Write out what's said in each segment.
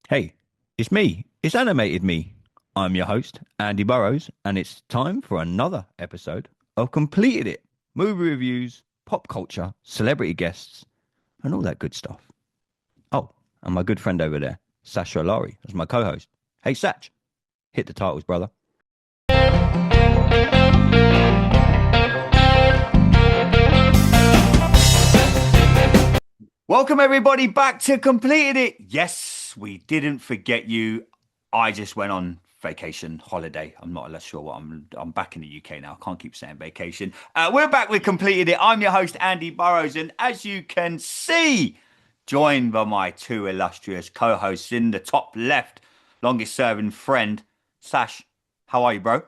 Hey, it's me. It's animated me. I'm your host, Andy Burrows, and it's time for another episode of Completed It. Movie reviews, pop culture, celebrity guests, and all that good stuff. Oh, and my good friend over there, Sasha Alari, as my co-host. Hey, Satch, hit the titles, brother. Welcome everybody back to Completed It. Yes, we didn't forget you. I just went on vacation holiday. I'm not less sure what I'm back in the UK now. I can't keep saying vacation. We're back with Completed It. I'm your host Andy Burrows, and as you can see, joined by my two illustrious co-hosts in the top left, longest serving friend, Sash. How are you, bro?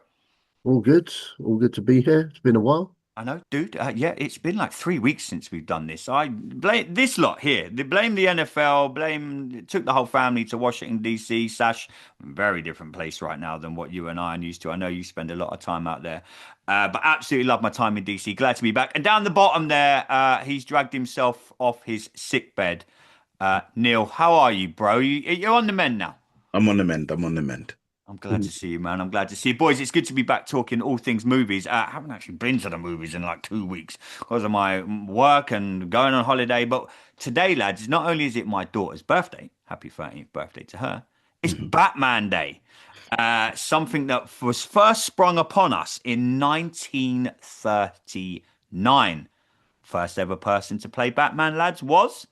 All good. All good to be here. It's been a while. I know, dude. Yeah, it's been like 3 weeks since we've done this. I blame this lot here. They blame the NFL. Blame took the whole family to Washington D.C. Sash, very different place right now than what you and I are used to. I know you spend a lot of time out there, but absolutely love my time in D.C. Glad to be back. And down the bottom there, he's dragged himself off his sick bed. Neil, how are you, bro? You're on the mend now. I'm on the mend. I'm on the mend. I'm glad to see you, man. I'm glad to see you. Boys, it's good to be back talking all things movies. I haven't actually been to the movies in like 2 weeks because of my work and going on holiday. But today, lads, not only is it my daughter's birthday, happy 30th birthday to her, it's Mhm. Batman Day. Something that was first sprung upon us in 1939. First ever person to play Batman, lads, was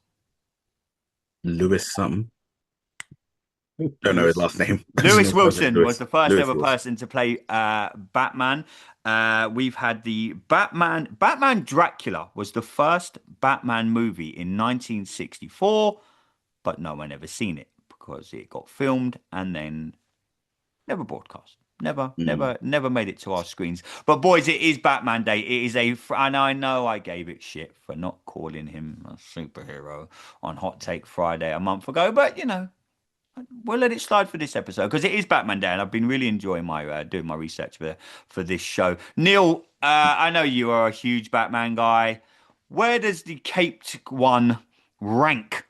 Lewis something. Don't know his Lewis. last name. I just Lewis know Father Wilson was Lewis. the first Lewis ever Wilson. person to play Batman. We've had the Batman Dracula was the first Batman movie in 1964, but no one ever seen it because it got filmed and then never broadcast. Never, Mm. never, never made it to our screens. But boys, it is Batman Day. It is and I know I gave it shit for not calling him a superhero on Hot Take Friday a month ago, but we'll let it slide for this episode because it is Batman Day, and I've been really enjoying my doing my research for this show. Neil, I know you are a huge Batman guy. Where does the Caped One rank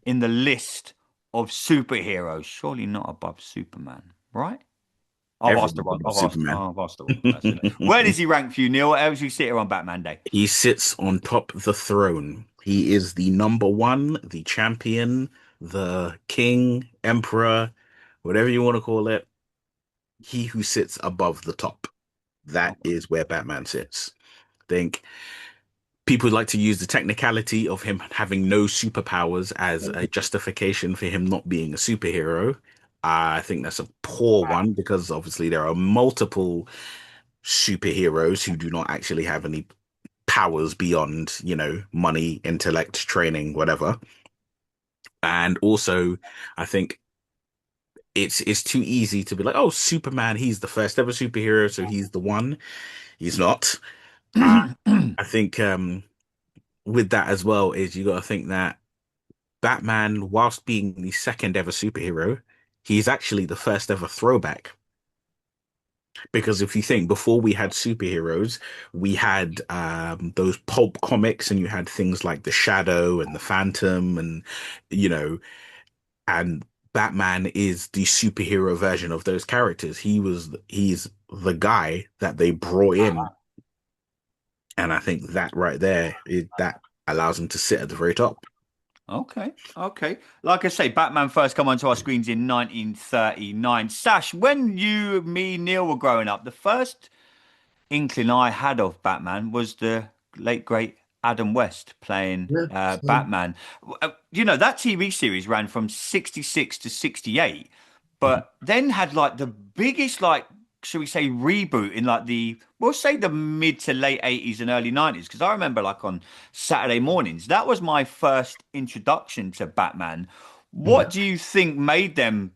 in the list of superheroes? Surely not above Superman, right? I've asked the Everyone wrong. above Superman. I've asked the wrong person. Where does he rank for you, Neil? As you sit here on Batman Day? He sits on top of the throne. He is the number one, the champion, the king, emperor, whatever you want to call it. He who sits above the top. That is where Batman sits. Think people like to use the technicality of him having no superpowers as a justification for him not being a superhero. I think that's a poor one because obviously there are multiple superheroes who do not actually have any powers beyond, money, intellect, training, whatever. And also, I think it's too easy to be like, oh, Superman, he's the first ever superhero, so he's the one. He's not. Uh, I think with that as well is you got to think that Batman, whilst being the second ever superhero, he's actually the first ever throwback. Because if you think before we had superheroes, we had those pulp comics, and you had things like the Shadow and the Phantom, and you know, and Batman is the superhero version of those characters. He's the guy that they brought in, and I think that right there that allows him to sit at the very top. Okay, okay. Like I say, Batman first come onto our screens in 1939. Sash, when you, me, Neil were growing up, the first inkling I had of Batman was the late great Adam West playing Yeah, same. Batman. That TV series ran from 66 to 68, Mhm. but then had like the biggest, like, should we say, reboot in like we'll say the mid to late 80s and early 90s. Because I remember like on Saturday mornings, that was my first introduction to Batman. What Mhm. do you think made them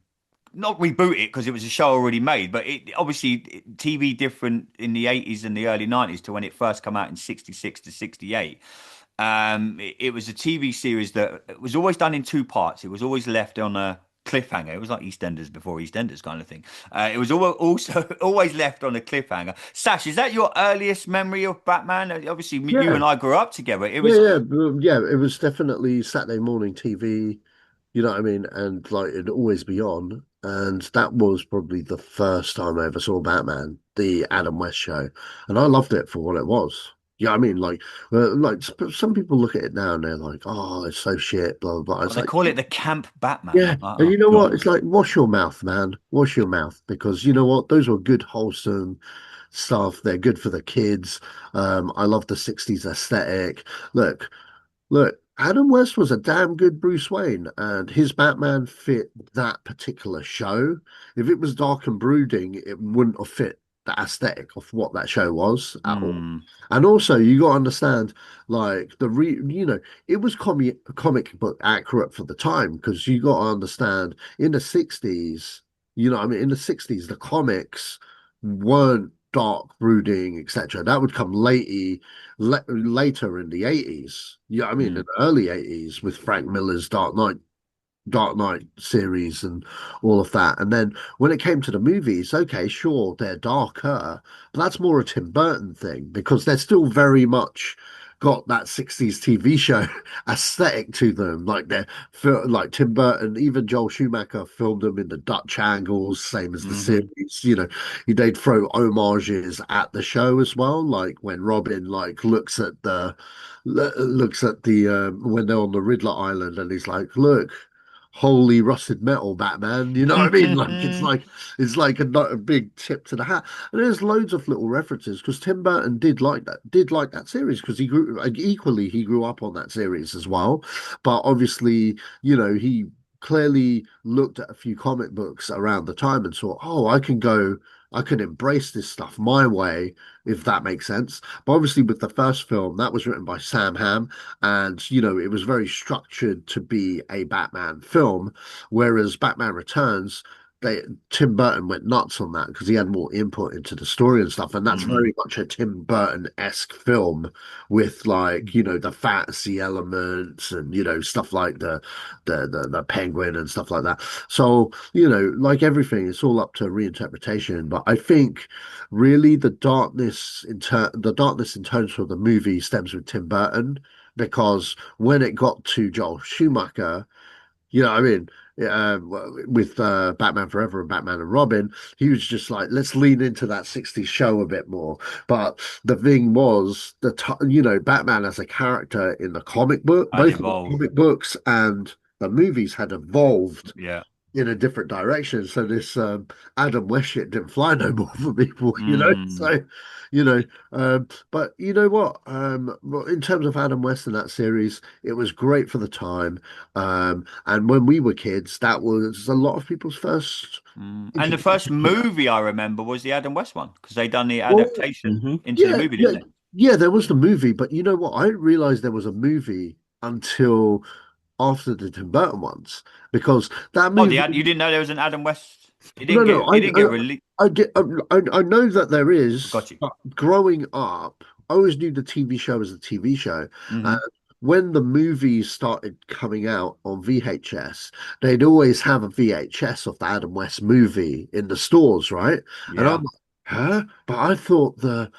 not reboot it because it was a show already made, but it obviously TV different in the 80s and the early 90s to when it first came out in 66 to 68. It was a TV series that it was always done in two parts. It was always left on a cliffhanger. It was like EastEnders before EastEnders kind of thing. It was also always left on a cliffhanger. Sash, is that your earliest memory of Batman? Obviously, you Yeah, and I grew up together. It yeah, was yeah, yeah. It was definitely Saturday morning TV. You know what I mean? And like it'd always be on. And that was probably the first time I ever saw Batman, the Adam West show, and I loved it for what it was. Yeah, I mean, some people look at it now and they're like, "Oh, it's so shit," blah blah blah. Oh, It's they like, call it the Camp Batman. yeah, I'm like, and oh you know what? God. It's like, wash your mouth, man. Wash your mouth, because you know what? Those were good, wholesome stuff. They're good for the kids. I love the '60s aesthetic. Look, Look, Adam West was a damn good Bruce Wayne, and his Batman fit that particular show. If it was dark and brooding, it wouldn't have fit the aesthetic of what that show was at all. Hmm. And also, you got to understand, like it was comic book accurate for the time, because you got to understand in the '60s, I mean, in the '60s, the comics weren't dark, brooding, etc. That would come later in the '80s. Yeah, I mean, in Hmm. the early '80s with Frank Miller's Dark Knight series and all of that. And then when it came to the movies, okay, sure, they're darker, but that's more a Tim Burton thing, because they're still very much got that '60s TV show aesthetic to them. Like Tim Burton, even Joel Schumacher filmed them in the Dutch angles, same as the Hmm. series. They'd throw homages at the show as well, like when Robin like looks at the when they're on the Riddler Island, and he's like, "Look, holy rusted metal, Batman." You know what I mean? Like it's like a big tip to the hat. And there's loads of little references, because Tim Burton did like that series, because he grew up on that series as well. But obviously, he clearly looked at a few comic books around the time and saw, oh, I can embrace this stuff my way, if that makes sense. But obviously, with the first film, that was written by Sam Hamm, and it was very structured to be a Batman film, whereas Batman Returns, they Tim Burton went nuts on that, because he had more input into the story and stuff, and that's Hmm. very much a Tim Burton-esque film, with like the fantasy elements, and stuff like the penguin and stuff like that. So like everything, it's all up to reinterpretation. But I think really the darkness in terms of the movie stems with Tim Burton, because when it got to Joel Schumacher, I mean, with Batman Forever and Batman and Robin, he was just like, let's lean into that '60s show a bit more. But the thing was, Batman as a character in the comic book, I'd both of the evolve. comic books and the movies had evolved Yeah. in a different direction. So this Adam West shit didn't fly no more for people, Mm. So, you know, but you know what? Well, in terms of Adam West and that series, it was great for the time. And when we were kids, that was a lot of people's first Mm. And the first introduction to that. movie I remember was the Adam West one because they done the Well, adaptation Hmm. into the yeah, movie, yeah, didn't they? yeah, there was the movie, but you know what? I didn't realize there was a movie until after the Tim Burton ones, because that Oh, movie. you didn't know there was an Adam West. It No, didn't no, get it didn't get released. I get, I know that there is, Got you. but growing up, I always knew the TV show was a TV show. And Hmm. when the movies started coming out on VHS, they'd always have a VHS of the Adam West movie in the stores, right? And I'm Yeah. like, huh? But I thought the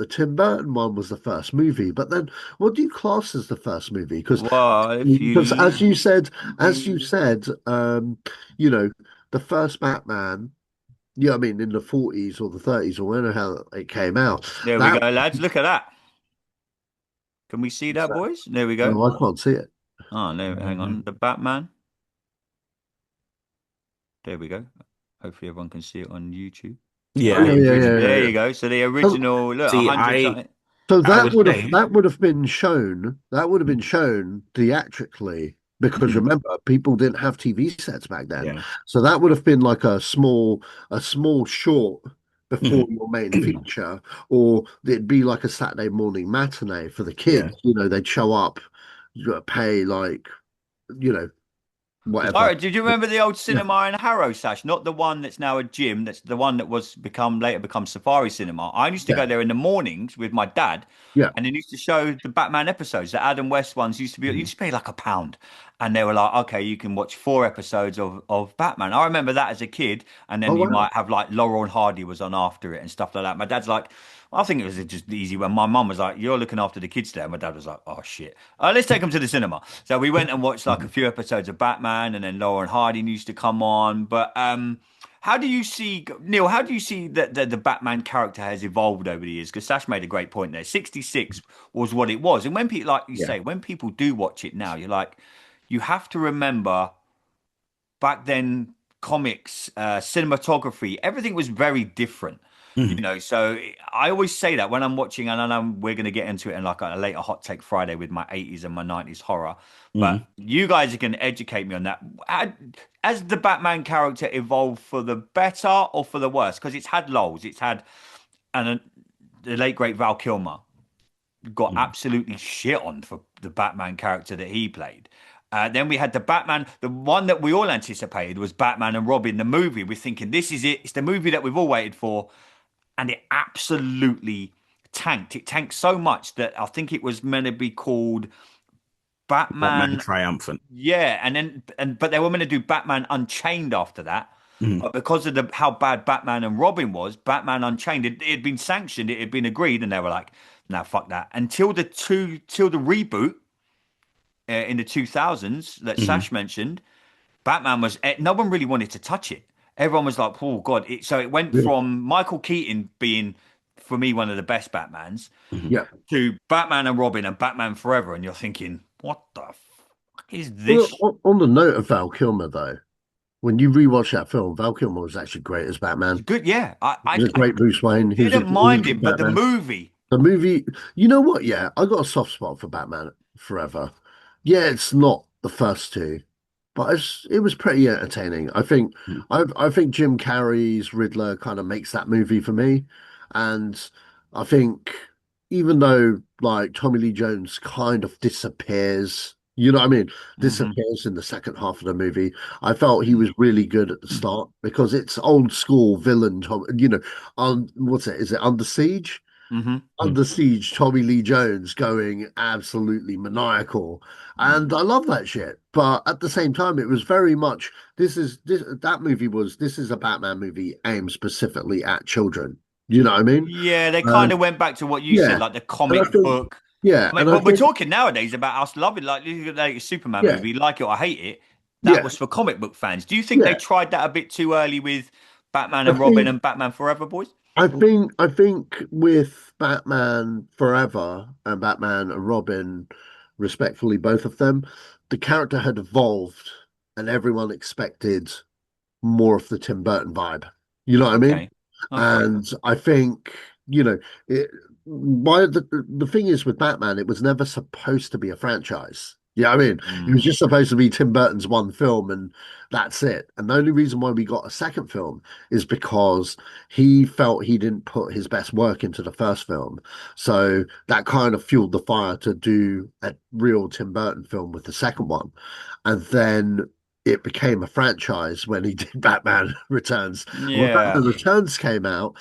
Tim Burton one was the first movie. But then, what do you class as the first movie? Because Well, if because you as you said, you know, the first Batman, yeah, I mean, in the '40s or the '30s or whenever hell it came out, there we that go, lads. Look at that. Can we see that, boys? There we go. no, I can't see it. Oh no, hang on. The Batman. There we go. Hopefully everyone can see it on YouTube. Oh Yeah, yeah, The yeah, original. yeah, yeah, There yeah. you go. So the So, original. Look, a see, hundred something. so I that would would have say, that would have been shown. That would have been shown theatrically, because Mhm. remember, people didn't have TV sets back then. Yeah. So that would have been like a small short before Mhm. your main feature, or it'd be like a Saturday morning matinee for the Yeah. kids. They'd show up, pay like you know whatever. Did you remember the old Yeah, cinema in Harrow, Sash? Not the one that's now a gym. That's the one that was become later become Safari Cinema. I used to yeah, go there in the mornings with my dad, yeah. and they used to show the Batman episodes. The Adam West ones used to be. You Mhm. used to pay like £1, and they were like, okay, you can watch 4 episodes of Batman. I remember that as a kid, and Oh then you wow. might have like Laurel and Hardy was on after it and stuff like that. My dad's like, I think it was just easy when my mum was like, "You're looking after the kids there." And my dad was like, "Oh shit, let's take them to the cinema." So we went and watched like a few episodes of Batman, and then Laura and Hardy used to come on. But how do you see Neil? How do you see that the Batman character has evolved over the years? Because Sash made a great point there. 66 was what it was, and when people, like you Yeah. say, when people do watch it now, you're like, you have to remember back then, comics, cinematography, everything was very different. You Mhm. know, so I always say that when I'm watching, and I know we're going to get into it in like a later Hot Take Friday with my 80s and my 90s horror, but Mhm. you guys can educate me on that. Has the Batman character evolved for the better or for the worse? Because it's had lulls, it's had, and the late great Val Kilmer got Mhm. absolutely shit on for the Batman character that he played. Then we had the Batman, the one that we all anticipated was Batman and Robin, the movie. We're thinking, this is it. It's the movie that we've all waited for. And it absolutely tanked. It tanked so much that I think it was meant to be called Batman Batman. triumphant. Yeah. But they were meant to do Batman Unchained after that. Mhm. But because of how bad Batman and Robin was, Batman Unchained, it had been sanctioned, it had been agreed, and they were like, "Nah, fuck that." Until till the reboot in the 2000s that Mhm. Sash mentioned, Batman was no one really wanted to touch it. Everyone was like, "Oh God!" So it went Yeah. from Michael Keaton being, for me, one of the best Batmans, Mhm. Yeah. to Batman and Robin and Batman Forever, and you're thinking, "What the fuck is Well, this?" on the note of Val Kilmer, though, when you rewatch that film, Val Kilmer was actually great as It's Batman. good, yeah. He was a great Bruce Wayne. He was a Didn't mind good him, but the Batman. movie, The movie, you know what? Yeah, I got a soft spot for Batman Forever. Yeah, it's not the first two, but it was pretty entertaining. Mhm. I think Jim Carrey's Riddler kind of makes that movie for me, and I think even though like Tommy Lee Jones kind of disappears, you know what I mean, hmm disappears in the second half of the movie, I felt he was really good at the start because it's old school villain Tom, you know, on what's it? Is it Under Siege? hmm Mhm. Under Siege, Tommy Lee Jones going absolutely maniacal, and I love that shit. But at the same time, it was very much that movie was this is a Batman movie aimed specifically at children. You know what I mean? Yeah, they kind Um, of went back to what you said, yeah, like the and I comic think book. yeah, I mean, and I but we're think talking nowadays about us loving, like, look at the Superman yeah, movie, like it or hate it. That yeah, was for comic book fans. Do you think they yeah. tried that a bit too early with Batman I and Robin think and Batman Forever, boys? I think with Batman Forever and Batman and Robin, respectfully, both of them, the character had evolved, and everyone expected more of the Tim Burton vibe. You know what I mean? Okay, okay. And I think, you know, it, the thing is with Batman, it was never supposed to be a franchise. Yeah, I mean, it was Mm, just supposed to be Tim Burton's one film and that's it. And the only reason why we got a second film is because he felt he didn't put his best work into the first film. So that kind of fueled the fire to do a real Tim Burton film with the second one. And then it became a franchise when he did Batman Returns. And when yeah. Batman Returns came out,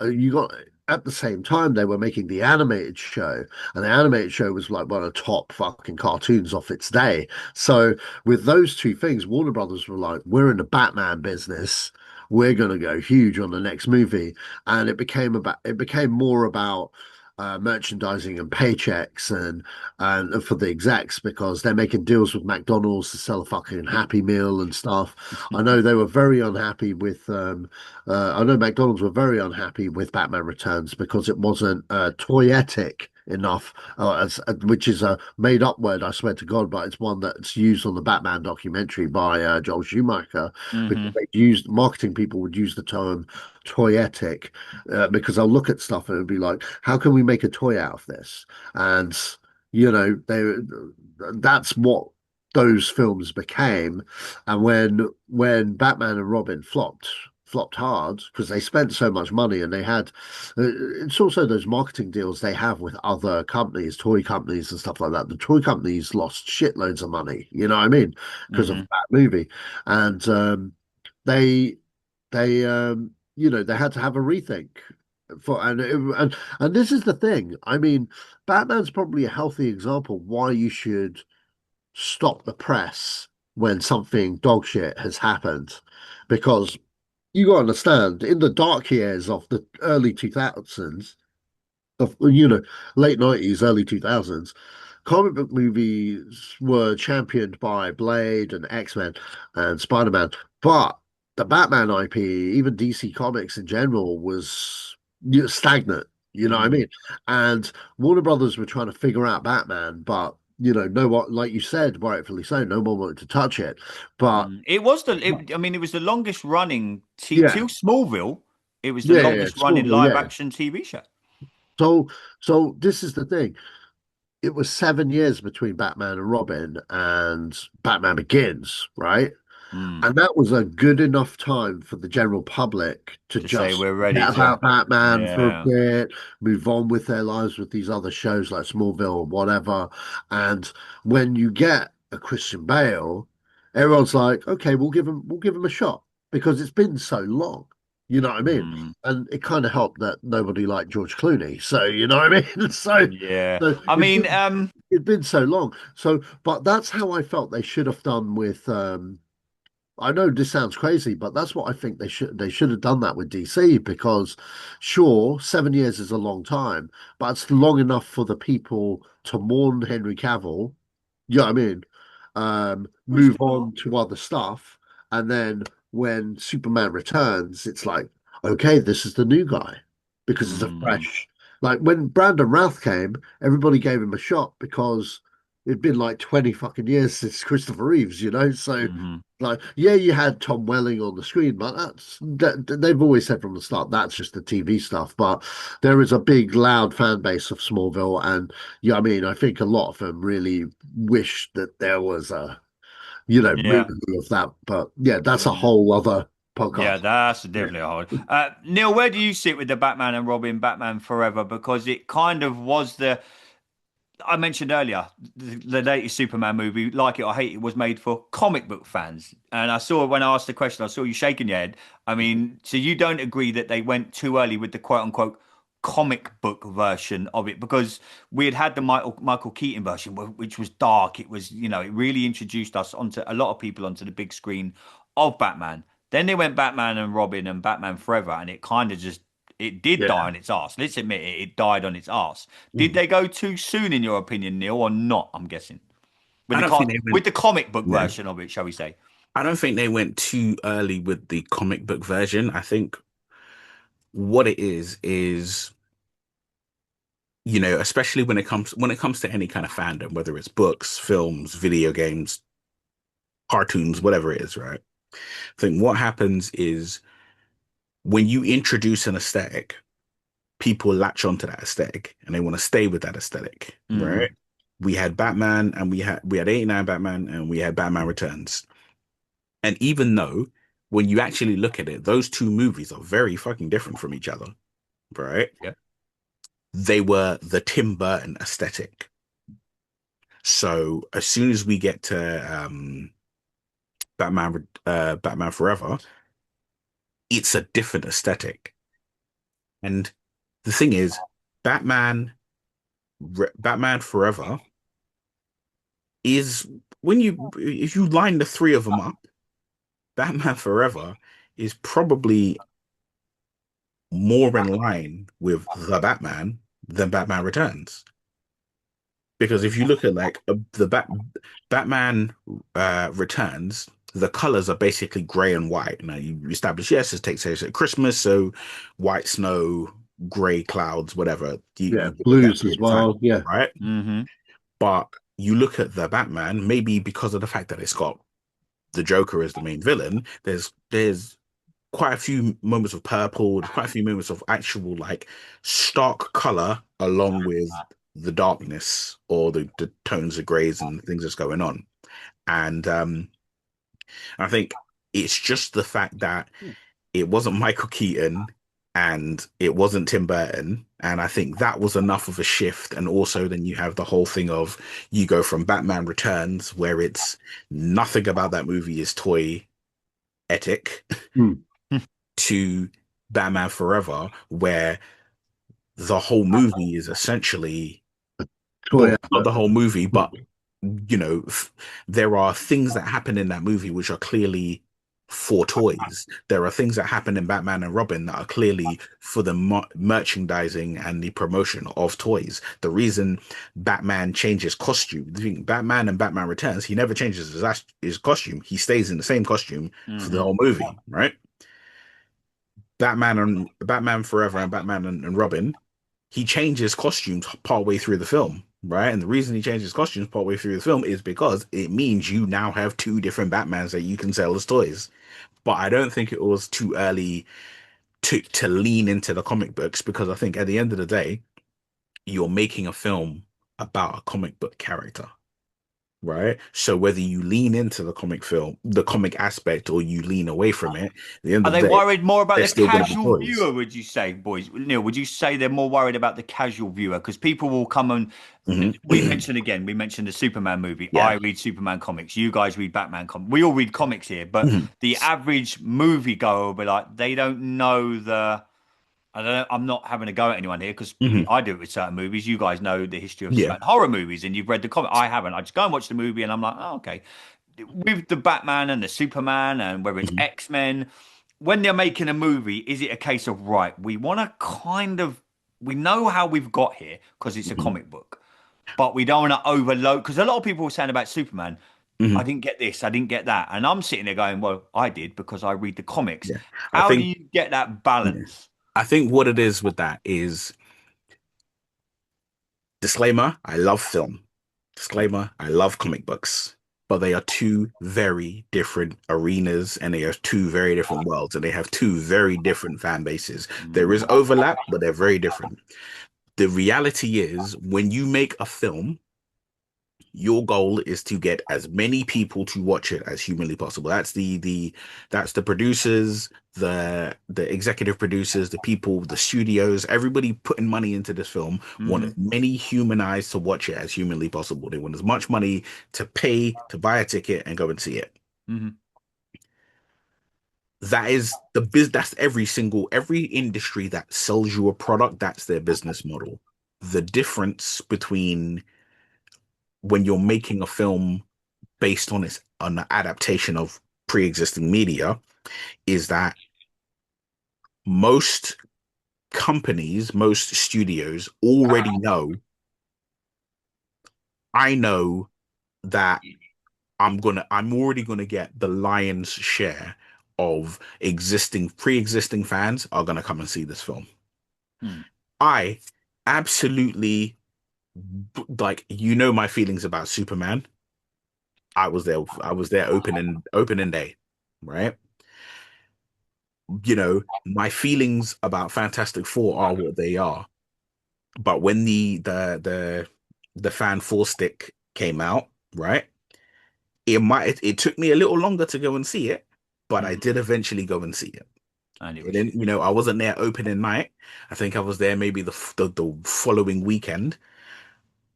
you got at the same time they were making the animated show, and the animated show was like one of the top fucking cartoons of its day. So with those two things, Warner Brothers were like, "We're in the Batman business. We're gonna go huge on the next movie," and it became more about merchandising and paychecks and for the execs because they're making deals with McDonald's to sell a fucking Happy Meal and stuff. I know they were very unhappy with I know McDonald's were very unhappy with Batman Returns because it wasn't toyetic enough, which is a made up word, I swear to God, but it's one that's used on the Batman documentary by Joel Schumacher because hmm they used marketing people would use the term toyetic because I'll look at stuff and it'll be like, how can we make a toy out of this? And you know, that's what those films became. And when Batman and Robin flopped hard because they spent so much money and they had it's also those marketing deals they have with other companies, toy companies and stuff like that. The toy companies lost shitloads of money, you know what I mean, because of hmm that movie. And they you know they had to have a rethink for and this is the thing. I mean, Batman's probably a healthy example why you should stop the press when something dog shit has happened because you got to understand in the dark years of the early 2000s you know, late 90s, early 2000s, comic book movies were championed by Blade and X-Men and Spider-Man, but the Batman IP, even DC Comics in general, was stagnant. You know what I Mm. mean? And Warner Brothers were trying to figure out Batman, but no one, like you said, rightfully so, no one wanted to touch it. But It was I mean, it was the longest running yeah, till Smallville. It was the yeah, longest running Smallville, live yeah. action TV show. So, so this is the thing. It was 7 years between Batman and Robin and Batman Begins, right? Mm. And that was a good enough time for the general public to To say just we're ready forget to, about Batman for a yeah. bit, move on with their lives with these other shows like Smallville or whatever. And when you get a Christian Bale, everyone's like, okay, we'll give him a shot because it's been so long. You know what I mean? Mm. And it kind of helped that nobody liked George Clooney. So you know what I mean? So Yeah. so I it'd mean, been it'd been so long. So but that's how I felt they should have done with I know this sounds crazy, but that's what I think they should have done that with DC because sure, 7 years is a long time, but it's long enough for the people to mourn Henry Cavill. You know what I mean? Bruce Move Campbell. on to other stuff, and then when Superman returns, it's like, okay, this is the new guy because it's a Mm. fresh. Like when Brandon Routh came, everybody gave him a shot because it'd been like 20 fucking years since Christopher Reeves, So Hmm. like, yeah, you had Tom Welling on the screen, but they've always said from the start that's just the TV stuff. But there is a big, loud fan base of Smallville, and yeah, I mean, I think a lot of them really wish that there was a, Yeah. movie of that. But yeah, that's a Yeah. whole other Yeah, podcast. that's Yeah. definitely hard. Neil, where do you sit with the Batman and Robin, Batman Forever? Because it kind of was I mentioned earlier, the latest Superman movie, like it or hate it, was made for comic book fans. And I saw when I asked the question, I saw you shaking your head. I mean, so you don't agree that they went too early with the quote unquote comic book version of it? Because we had the Michael Keaton version, which was dark. It was, it really introduced us onto a lot of people onto the big screen of Batman. Then they went Batman and Robin and Batman Forever, and it kind of just it did die Yeah. on its ass. Let's admit it, it died on its ass. Did Mm. they go too soon, in your opinion, Neil, or not? I'm guessing I don't think they with went. the comic book Yeah, version of it, shall we say? I don't think they went too early with the comic book version. I think what it is especially when it comes to any kind of fandom, whether it's books, films, video games, cartoons, whatever it is, right? I think what happens is when you introduce an aesthetic, people latch onto that aesthetic and they want to stay with that aesthetic, right? Mm. We had Batman and we had 89 Batman and we had Batman Returns. And even though when you actually look at it, those two movies are very fucking different from each other, right? Yeah. They were the Tim Burton aesthetic. So as soon as we get to Batman Forever, it's a different aesthetic. And the thing is, Batman Batman Forever is when you if you line the three of them up, Batman Forever is probably more in line with the Batman than Batman Returns. Because if you look at like Batman Returns, the colors are basically gray and white. Now you establish, yes, it takes place at Christmas, so white snow, gray clouds, whatever. Yeah, You get that blues as period of time, well. Yeah. right? Mm-hmm. But you look at the Batman, maybe because of the fact that it's got the Joker as the main villain, there's quite a few moments of purple, there's quite a few moments of actual like stark color along with the darkness or the tones of grays and things that's going on. And I think it's just the fact that it wasn't Michael Keaton and it wasn't Tim Burton. And I think that was enough of a shift. And also, then you have the whole thing of you go from Batman Returns, where it's nothing about that movie is toy etic, Mm. to Batman Forever, where the whole movie is essentially, Toy well, not the advert. whole movie, but you know, there are things that happen in that movie which are clearly for toys. There are things that happen in Batman and Robin that are clearly for the merchandising and the promotion of toys. The reason Batman changes costume, Batman and Batman Returns, he never changes his costume. He stays in the same costume for the whole movie, right? Batman Forever and Batman and Robin, he changes costumes partway through the film, right? And the reason he changes costumes partway through the film is because it means you now have two different Batmans that you can sell as toys. But I don't think it was too early to lean into the comic books, because I think at the end of the day, you're making a film about a comic book character, right? So whether you lean into the comic aspect, or you lean away from it, at the end Are of the they day, worried more about they're the still going to be casual toys. viewer, would you say, boys? Neil, would you say they're more worried about the casual viewer? Because people will come and we mentioned the Superman movie. Yeah. I read Superman comics. You guys read Batman comics. We all read comics here, but the average movie goer will be like, they don't know I don't know. I'm not having a go at anyone here because I do it with certain movies. You guys know the history of Yeah. certain horror movies, and you've read the comic. I haven't. I just go and watch the movie, and I'm like, oh, okay. With the Batman and the Superman, and whether it's X-Men, when they're making a movie, is it a case of, right, we want to we know how we've got here because it's a comic book, but we don't want to overload, because a lot of people were saying about Superman, I didn't get this, I didn't get that. And I'm sitting there going, well, I did because I read the comics. Yeah. How do you get that balance? I think what it is with that is, disclaimer, I love film. Disclaimer, I love comic books. But they are two very different arenas, and they are two very different worlds, and they have two very different fan bases. There is overlap, but they're very different. The reality is, when you make a film, your goal is to get as many people to watch it as humanly possible. That's the producers, the executive producers, the people, the studios, everybody putting money into this film want as many human eyes to watch it as humanly possible. They want as much money to pay to buy a ticket and go and see it. That is that's every industry that sells you a product, that's their business model. The difference between when you're making a film based on an adaptation of pre-existing media is that most companies, most studios already know, I know that I'm already gonna get the lion's share of pre-existing fans are gonna come and see this film. I absolutely, like, my feelings about Superman. I was there opening day, right? My feelings about Fantastic Four are what they are. But when the fan four stick came out, right? It took me a little longer to go and see it, but I did eventually go and see it. And then, I wasn't there opening night. I think I was there maybe the following weekend,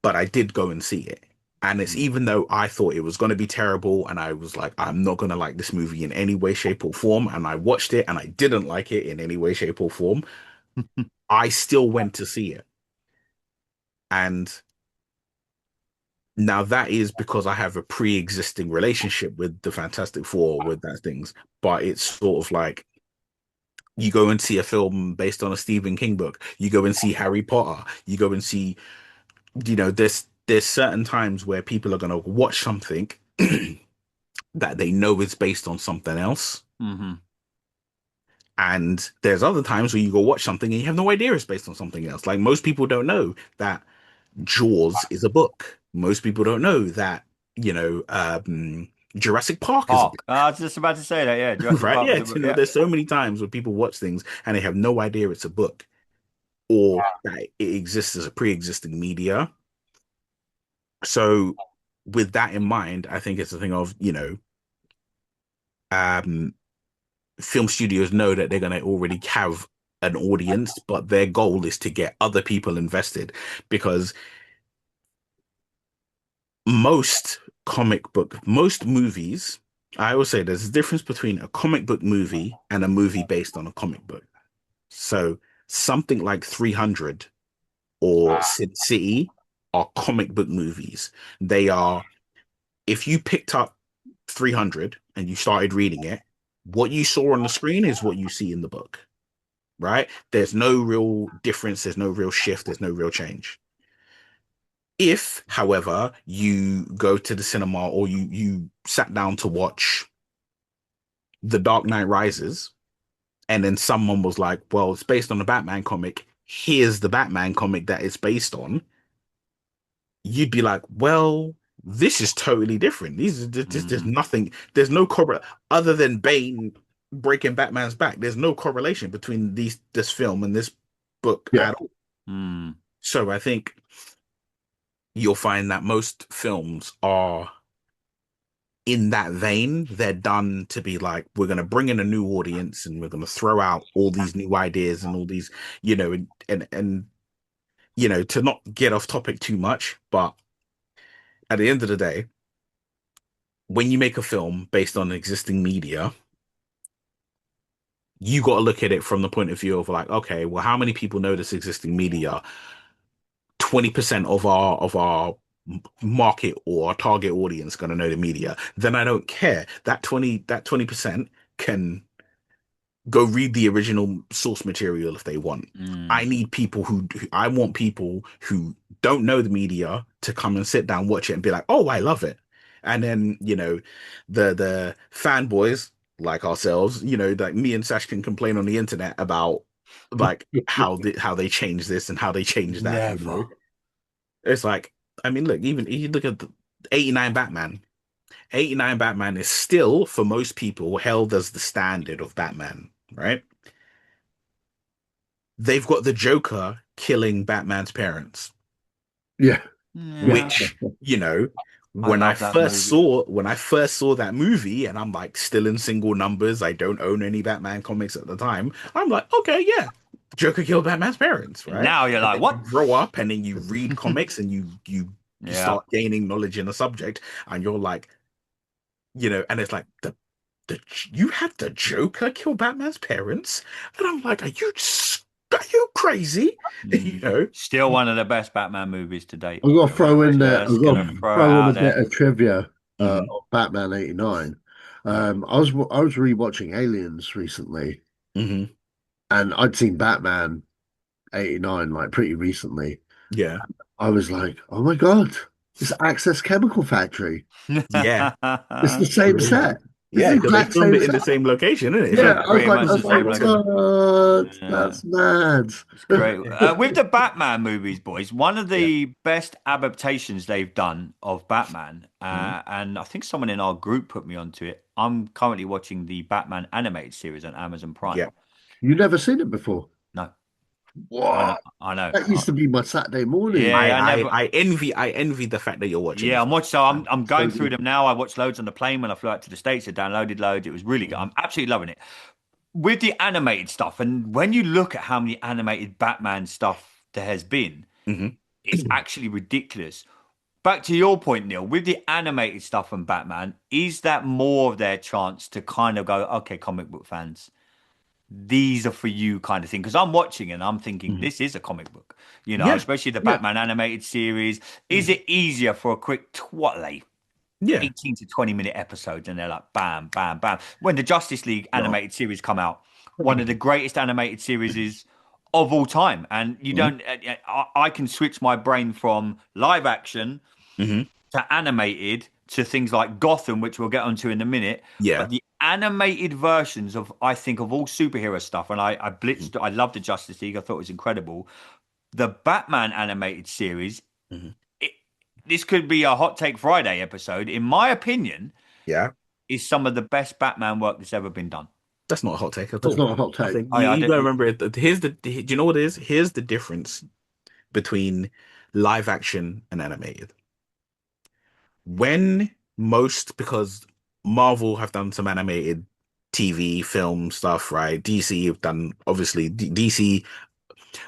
but I did go and see it. And it's, even though I thought it was going to be terrible, and I was like, I'm not going to like this movie in any way, shape, or form, and I watched it and I didn't like it in any way, shape, or form, I still went to see it. And now that is because I have a pre-existing relationship with the Fantastic Four, with that things. But it's sort of like, you go and see a film based on a Stephen King book. You go and see Harry Potter. You go and see, there's certain times where people are going to watch something that they know is based on something else. And there's other times where you go watch something and you have no idea it's based on something else. Like, most people don't know that Jaws is a book. Most people don't know that, Jurassic Park is a book. I was just about to say that, yeah. Jurassic right? Park Yeah, there's so many times where people watch things and they have no idea it's a book, or that it exists as a pre-existing media. So with that in mind, I think it's a thing of, film studios know that they're going to already have an audience, but their goal is to get other people invested, because most movies, I always say there's a difference between a comic book movie and a movie based on a comic book. So something like 300 or Sin City are comic book movies. They are, if you picked up 300 and you started reading it, what you saw on the screen is what you see in the book, right? There's no real difference, there's no real shift, there's no real change. If, however, you go to the cinema or you sat down to watch The Dark Knight Rises, and then someone was like, well, it's based on a Batman comic, here's the Batman comic that it's based on, you'd be like, well, this is totally different. There's nothing, there's no other than Bane breaking Batman's back. There's no correlation between this film and this book at all. So I think you'll find that most films are in that vein. They're done to be like, we're going to bring in a new audience and we're going to throw out all these new ideas and all these, and to not get off topic too much, but at the end of the day, when you make a film based on existing media, you got to look at it from the point of view of like, okay, well, how many people know this existing media? 20% of our market or our target audience going to know the media. Then I don't care. That 20% can go read the original source material if they want. I need people I want people who don't know the media to come and sit down, watch it, and be like, oh, I love it. And then, the fanboys like ourselves, like me and Sash can complain on the internet about like how they change this and how they change that. Never. It's like, I mean, look, even you look at the 89 Batman. 89 Batman is still, for most people, held as the standard of Batman, right? They've got the Joker killing Batman's parents. Yeah. Which, when I first saw that movie, and I'm like still in single numbers, I don't own any Batman comics at the time, I'm like, okay, yeah, Joker killed Batman's parents, right? Now you're like, what? You grow up and then you read comics and you start gaining knowledge in the subject, and you're like, and it's like you had the Joker kill Batman's parents, and I'm like, are you crazy? Still one of the best Batman movies to date. I've got to throw in there. I've got to throw in a bit of trivia of Batman '89. I was rewatching Aliens recently, and I'd seen Batman '89 like pretty recently. Yeah, I was like, oh my god, it's Access Chemical Factory. Yeah, it's the same set. Yeah, because they filmed it in the same location, isn't it? Yeah, I was like, what? That's mad. It's great. With the Batman movies, boys, one of the best adaptations they've done of Batman, and I think someone in our group put me onto it. I'm currently watching the Batman animated series on Amazon Prime. Yeah. You've never seen it before? No. What? I know. That used to be my Saturday morning. Yeah, I envy the fact that you're watching. Yeah, I'm going through them now. I watched loads on the plane when I flew out to the States. I downloaded loads. It was really good. I'm absolutely loving it. With the animated stuff, and when you look at how many animated Batman stuff there has been, it's actually ridiculous. Back to your point, Neil, with the animated stuff from Batman, is that more of their chance to kind of go, okay, comic book fans, these are for you kind of thing? Because I'm watching and I'm thinking this is a comic book, especially the Batman animated series. Is it easier for a quick 18 to 20 minute episodes, and they're like bam, bam, bam? When the Justice League animated series come out, one of the greatest animated series of all time, and you don't, I can switch my brain from live action to animated to things like Gotham, which we'll get onto in a minute. Yeah. But the animated versions of, I think, of all superhero stuff, and I blitzed, I love the Justice League. I thought it was incredible. The Batman animated series, this could be a Hot Take Friday episode, in my opinion, is some of the best Batman work that's ever been done. That's not a hot take at all. That's not a hot take. You gotta remember it. Do you know what it is? Here's the difference between live action and animated. Because Marvel have done some animated TV, film stuff, right? DC have done, obviously, DC,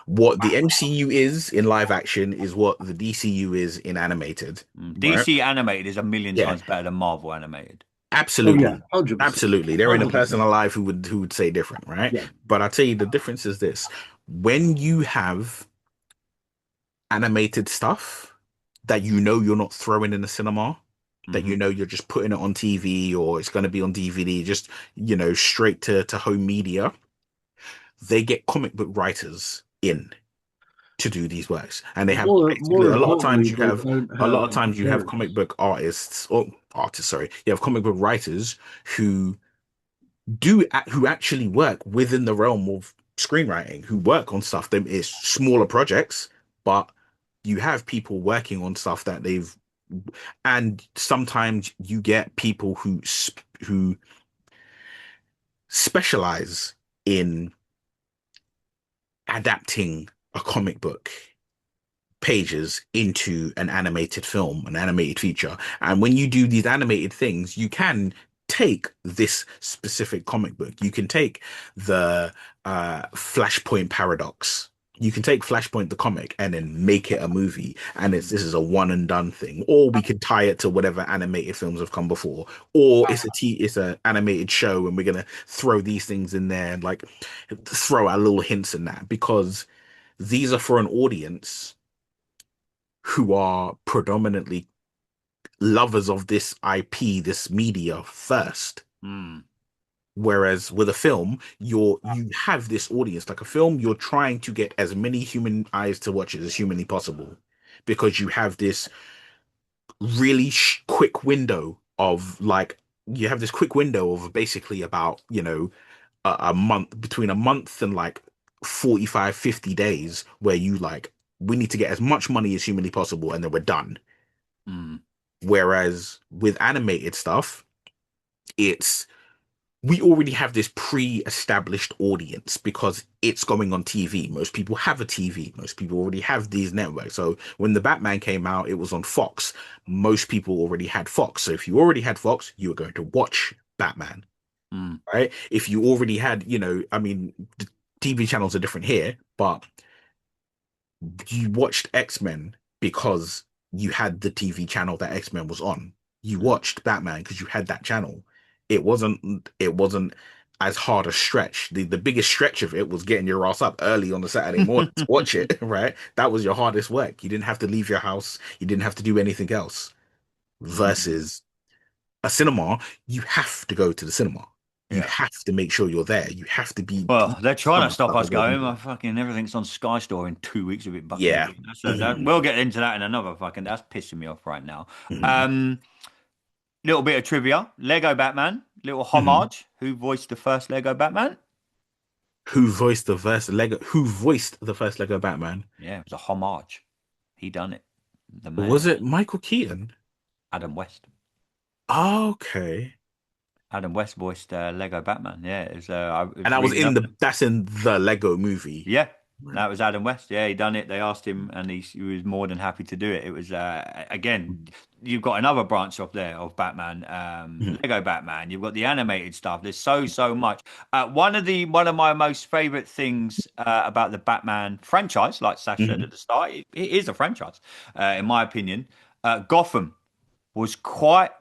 what the MCU is in live action is what the DCU is in animated. DC animated is a million times better than Marvel animated. Absolutely. Oh, yeah. Absolutely. There ain't a person alive who would say different, right? Yeah. But I'll tell you, the difference is this. When you have animated stuff that you're not throwing in the cinema, that you know you're just putting it on TV or it's going to be on DVD, just straight to home media. They get comic book writers in to do these works, and they have basically More a lot of importantly, times you they have don't have comic experience. book artists or artists, sorry, you have comic book writers who who actually work within the realm of screenwriting, who work on stuff that is smaller projects, but you have people working on stuff that they've, and sometimes you get people who specialize in adapting a comic book pages into an animated film, an animated feature. And when you do these animated things, you can take this specific comic book. You can take the Flashpoint Paradox. You can take Flashpoint the comic and then make it a movie, and this is a one and done thing. Or we could tie it to whatever animated films have come before. Or it's an animated show, and we're gonna throw these things in there and like throw our little hints in that because these are for an audience who are predominantly lovers of this IP, this media first. Whereas with a film, you have this audience. Like a film, you're trying to get as many human eyes to watch it as humanly possible, because you have this really quick window of like you have this quick window of basically about a month, between a month and like 45, 50 days, where you like we need to get as much money as humanly possible and then we're done. Whereas with animated stuff, it's we already have this pre-established audience because it's going on TV. Most people have a TV. Most people already have these networks. So when the Batman came out, it was on Fox. Most people already had Fox. So if you already had Fox, you were going to watch Batman, right? If you already had, I mean, the TV channels are different here, but you watched X-Men because you had the TV channel that X-Men was on. You watched Batman because you had that channel. It wasn't as hard a stretch. The biggest stretch of it was getting your ass up early on a Saturday morning to watch it, right? That was your hardest work. You didn't have to leave your house. You didn't have to do anything else. Versus a cinema, you have to go to the cinema. You have to make sure you're there. You have to be. Well, they're trying to stop us going. Fucking everything's on Sky Store in 2 weeks of it. Yeah. We'll get into that in another fucking. That's pissing me off right now. Mhm. Little bit of trivia. Lego Batman. Little homage. Who voiced the first Lego Batman? Who voiced the first Lego? Who voiced the first Lego Batman? Yeah, it was a homage. He done it. The man. Was it Michael Keaton? Adam West. Okay. Adam West voiced Lego Batman. Yeah, it was. And that was that's in the Lego movie. Yeah, that was Adam West. Yeah, he done it. They asked him, and he was more than happy to do it. It was again, you've got another branch off there of Batman, Lego Batman. You've got the animated stuff. There's so much. One of my most favorite things about the Batman franchise, like Sash said at the start, it is a franchise, in my opinion. Gotham was quite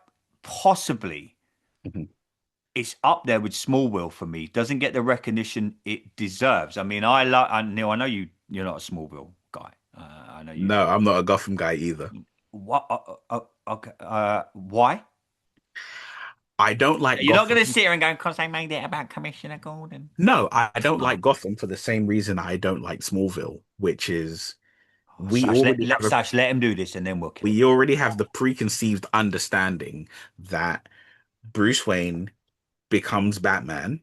possibly. It's up there with Smallville for me. Doesn't get the recognition it deserves. I mean, Neil. I know you're not a Smallville guy. I know you. No, I'm not a Gotham guy either. What? Okay. Why? I don't like. You're not going to sit here and go because they made it about Commissioner Gordon. No, I don't like Gotham for the same reason I don't like Smallville, which is Sash, let him do this, and then we'll kill him. We already have the preconceived understanding that Bruce Wayne becomes Batman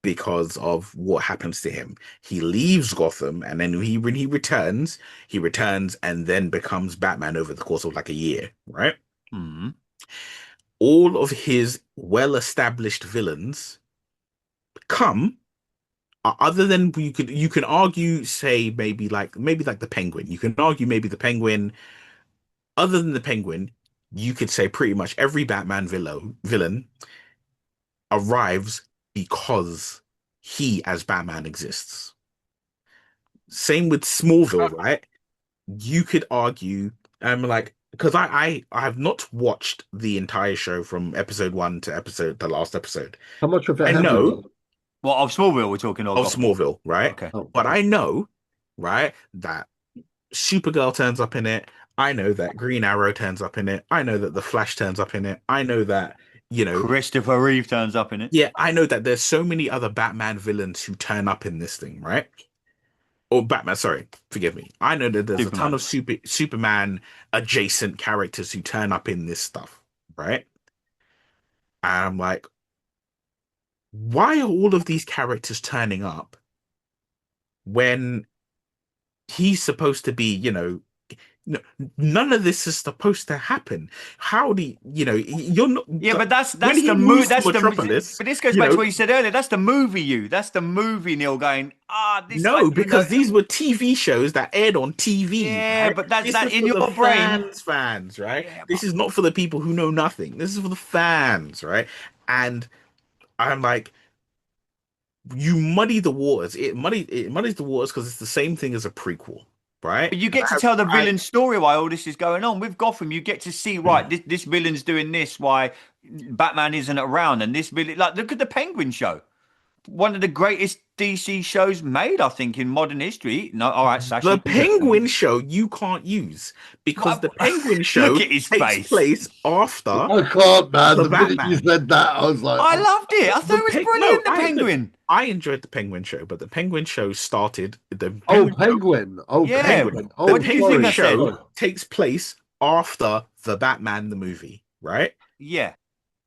because of what happens to him. He leaves Gotham, and then when he returns and then becomes Batman over the course of like a year, right? All of his well-established villains come, other than you can argue, say maybe like the Penguin. You can argue maybe the Penguin. Other than the Penguin, you could say pretty much every Batman villain arrives because he as Batman exists. Same with Smallville, right? You could argue, because I have not watched the entire show from episode 1 to the last episode. How much of it? I know. What, of Smallville we're talking of Smallville, right? Okay. But I know, right, that Supergirl turns up in it. I know that Green Arrow turns up in it. I know that the Flash turns up in it. I know that, you know, Christopher Reeve turns up in it. yeah, I know that there's so many other Batman villains who turn up in this thing, right? Or Batman, sorry, forgive me. I know that there's a ton Superman. of Superman adjacent characters who turn up in this stuff, right? And I'm like, why are all of these characters turning up when he's supposed to be, no, none of this is supposed to happen. How do you're not Yeah, but when that's he the move. moves to That's the. Metropolis, But this goes you back to know, what you said earlier. That's the movie. That's the movie. Neil going. This guy no, doesn't know. because these were TV shows that aired on TV, Yeah, right? but that's This that is in for the your brain. fans, right? Yeah, This is not for the people who know nothing. This is for the fans, right? And I'm like, you muddy the waters. It muddies the waters because it's the same thing as a prequel, right? but you And get to tell the I villain story why all this is going on with Gotham. You get to see right. This villain's doing this. Why Batman isn't around, and this villain. Like, look at the Penguin show. One of the greatest DC shows made, I think, in modern history. No, all right, The Sasha. Penguin show you can't use because What? the Penguin Look show at his takes face. place after I can't, man. the The minute you Batman. said that, I was like, I oh, loved it. I thought it was No, brilliant. The Penguin. I enjoyed the Penguin show, but the Penguin show started oh, Penguin show, Penguin. Oh, Yeah. Penguin. Penguin. The Oh, What did you think Penguin I sorry. said? show Sorry. takes place after the Batman the movie, right? Yeah.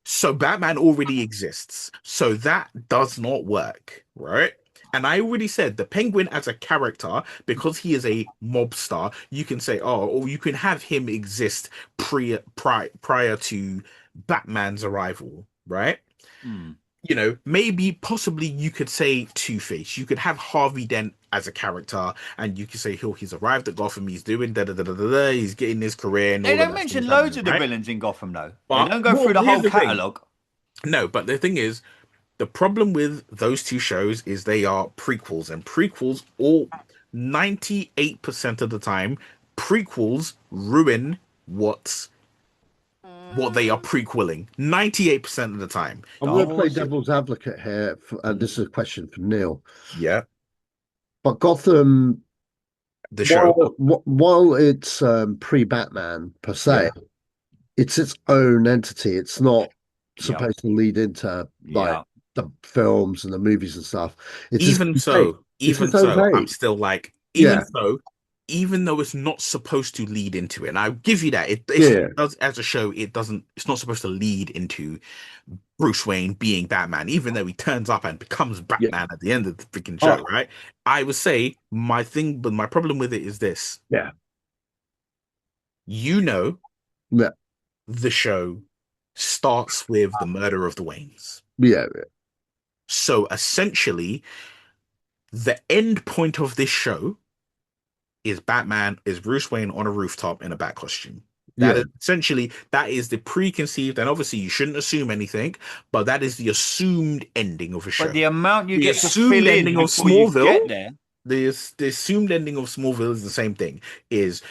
So Batman already exists. So that does not work, right? And I already said the Penguin as a character, because he is a mobster, you can say, oh, or you can have him exist prior to Batman's arrival, right? Hmm. Maybe possibly you could say Two-Face. You could have Harvey Dent as a character, and you could say, he's arrived at Gotham, he's doing da da da da da, da, he's getting his career and They all of don't that mention stuff loads happening, of the right? villains in Gotham, though. They But don't go through the here's whole the thing. catalogue. No, but the thing is, the problem with those two shows is they are prequels, and prequels, all 98% of the time, prequels ruin what they are prequeling 98% of the time. I'm going to Star play Wars. devil's advocate here, and this is a question for Neil. Yeah, But Gotham, the show. while it's pre-Batman per se, it's its own entity. It's not Yeah. supposed to lead into like Yeah. the films and the movies and stuff. It's Even its so, own even It's its own so, I'm page. still like, Yeah. even though it's not supposed to lead into it, and I'll give you that. It Yeah. does as a show, it's not supposed to lead into Bruce Wayne being Batman, even though he turns up and becomes Batman at the end of the freaking show, right? I would say but my problem with it is this. Yeah. Yeah. The show starts with the murder of the Waynes. Yeah. So essentially, the end point of this show is Bruce Wayne on a rooftop in a bat costume. That is the preconceived, and obviously you shouldn't assume anything, but that is the assumed ending of a show. But the amount you The get to assumed fill in ending of before you Smallville- get there. the assumed ending of Smallville is the same thing. Is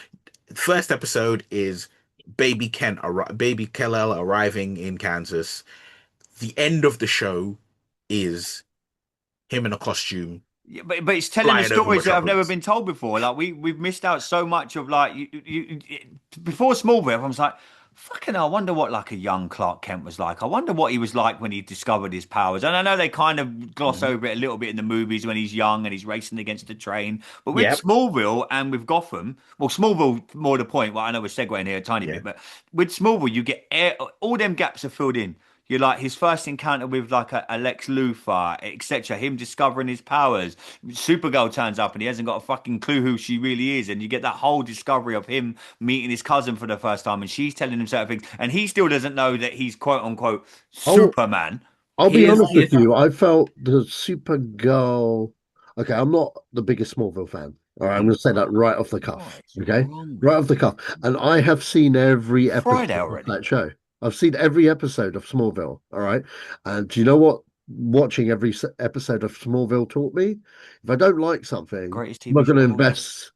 first episode is baby Kal-El arriving in Kansas. The end of the show is him in a costume. Yeah, but it's telling the Flying over stories that have never Metropolis. been told before. Like we've missed out so much of like before Smallville. I was like, fucking hell, I wonder what like a young Clark Kent was like. I wonder what he was like when he discovered his powers. And I know they kind of gloss over it a little bit in the movies when he's young and he's racing against the train. But with Yep. Smallville and with Gotham, well, Smallville more the point. Well, I know we're segueing here a tiny bit, but with Smallville, you get all them gaps are filled in. You're like his first encounter with like a Lex Luthor, etc. Him discovering his powers. Supergirl turns up and he hasn't got a fucking clue who she really is, and you get that whole discovery of him meeting his cousin for the first time, and she's telling him certain things, and he still doesn't know that he's quote unquote Superman. I'll be Here's- honest with you. I felt the Supergirl. Okay, I'm not the biggest Smallville fan. All right, I'm going to say that right off the cuff. Okay, right off the cuff. And I have seen every episode Friday of already. that show. I've seen every episode of Smallville. All right, and do you know what? Watching every episode of Smallville taught me: if I don't like something, Greatest I'm not TV going to show. invest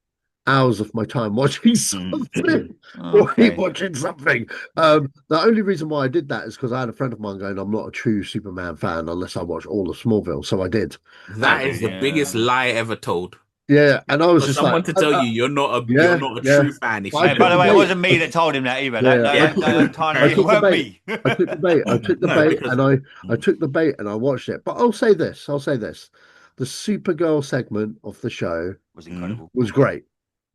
hours of my time watching something or Okay. watching something. The only reason why I did that is because I had a friend of mine going, I'm not a true Superman fan unless I watch all of Smallville. So I did. That is the Yeah. biggest lie ever told. Yeah, and I was For just like, someone to tell you you're yeah, not a yeah. true fan if I you Hey, by took the the don't way, it know. bait. wasn't me that told him that either. Yeah, Yeah, I It took the weren't bait. me. I took the bait. I took the no, bait, because and I took the bait, and I watched it. But I'll say this. I'll say this. The Supergirl segment of the show Was incredible. was great.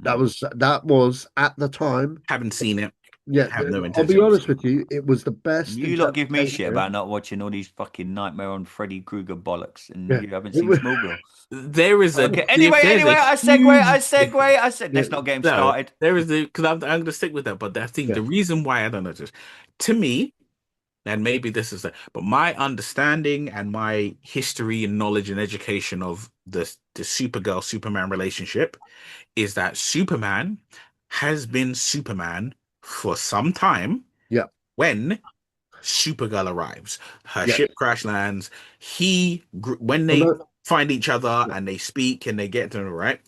Mm. That was at the time. haven't seen it, Yeah, have no I'll be intention of honest seeing with you. It was the best You lot give me shit about interpretation. not watching all these fucking Nightmare on Freddy Krueger bollocks, and Yeah, you haven't it seen was. Smallville. it. There is a Okay. there's a I segue. huge difference. I said, Yeah, let's not get him No, started. there is the because I'm going to stick with that. But I think yeah, the reason why I don't know this, to me, and maybe this is but my understanding and my history and knowledge and education of the Supergirl Superman relationship is that Superman has been Superman for some time yeah, when Supergirl arrives. Her yeah. ship crash lands. When Well, they no, find each other yeah, and they speak and they get to know, right?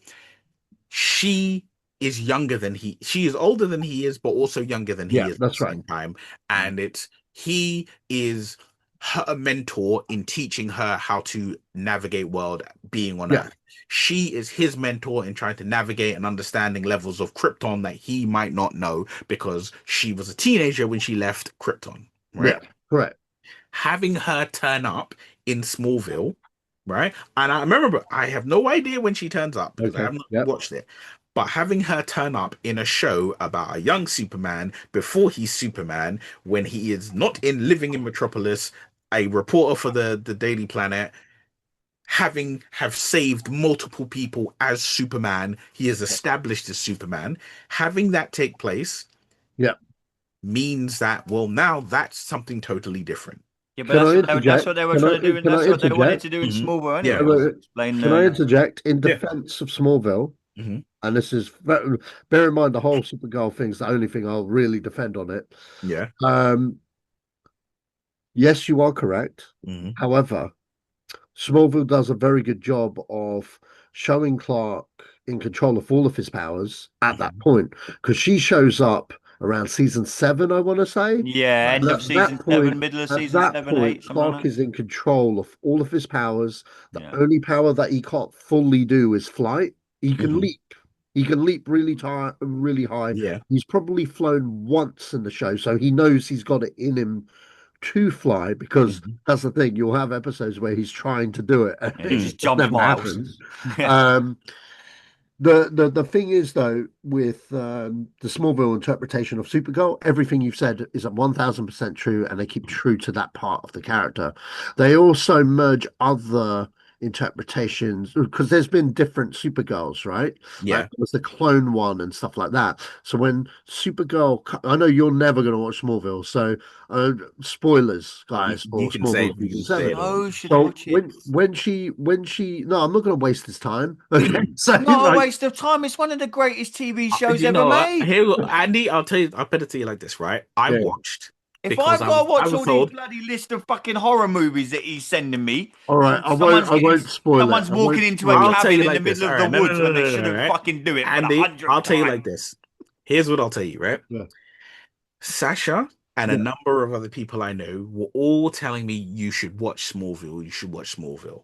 She is younger than she is older than he is, but also younger than yeah, he is at the that's right. same time. And he is her mentor in teaching her how to navigate world being on Yeah, Earth. She is his mentor in trying to navigate and understanding levels of Krypton that he might not know because she was a teenager when she left Krypton, yeah, right? correct. Having her turn up in Smallville, right? And I remember I have no idea when she turns up because I Okay. haven't Yep. watched it. But having her turn up in a show about a young Superman before he's Superman, when he is not in living in Metropolis, a reporter for the Daily Planet, having have saved multiple people as Superman, he is established as Superman. Having that take place Yep. means that well now that's something totally different. Yeah, but Can I that's interject? what they were trying to do, and Can I that's what they wanted interject? to do in Mhm. Smallville Yeah. anyway. Wait, Was wait. explain Can I the interject in Yeah. defense of Smallville? Mhm. And this is bear in mind the whole Supergirl thing's the only thing I'll really defend on it. Yeah. Um, yes, you are correct. Mhm. However, Smallville does a very good job of showing Clark in control of all of his powers at that Mhm. point because she shows up around season 7, I want to say. yeah end And of season 7, middle of at season that 7, 8, point, something Clark like is in control of all of his powers. The that. only power that he can't fully do is flight. He can Mhm. leap. He can leap really high. Yeah. He's probably flown once in the show, so he knows he's got it in him to fly because Mhm. that's the thing. You'll have episodes where he's trying to do it and Yeah, he it just just jumps never miles. happens. Yeah. Um, the thing is though with the Smallville interpretation of Supergirl, everything you've said is at 1000% true, and they keep true to that part of the character. They also merge other interpretations because there's been different Supergirls, right? Like Yeah. there was the clone one and stuff like that. So when Supergirl, I know you're never going to watch Smallville, so uh, spoilers, guys, You for can say Smallville you season can say 7. it all. No, should So watch it. when she no, I'm not going to waste his time. Okay, so Not a like waste of time. It's one of the greatest TV shows You ever know what? made. Here, Andy, I'll tell you. I better tell you like this, right? I yeah. watched If because I've got to I watch was all these told. bloody list of fucking horror movies that he's sending me, All right, and someone's I getting, won't spoil it. someone's I walking won't into a spoil I'll it. tell you cabin in the like this. middle All of the right, no, no, woods no, when they no, no, shouldn't right? fucking do it for the Andy, I'll 100th tell you like time. this. Here's what I'll tell you, right? Yeah, Sasha and a yeah. number of other people I know were all telling me you should watch Smallville. You should watch Smallville.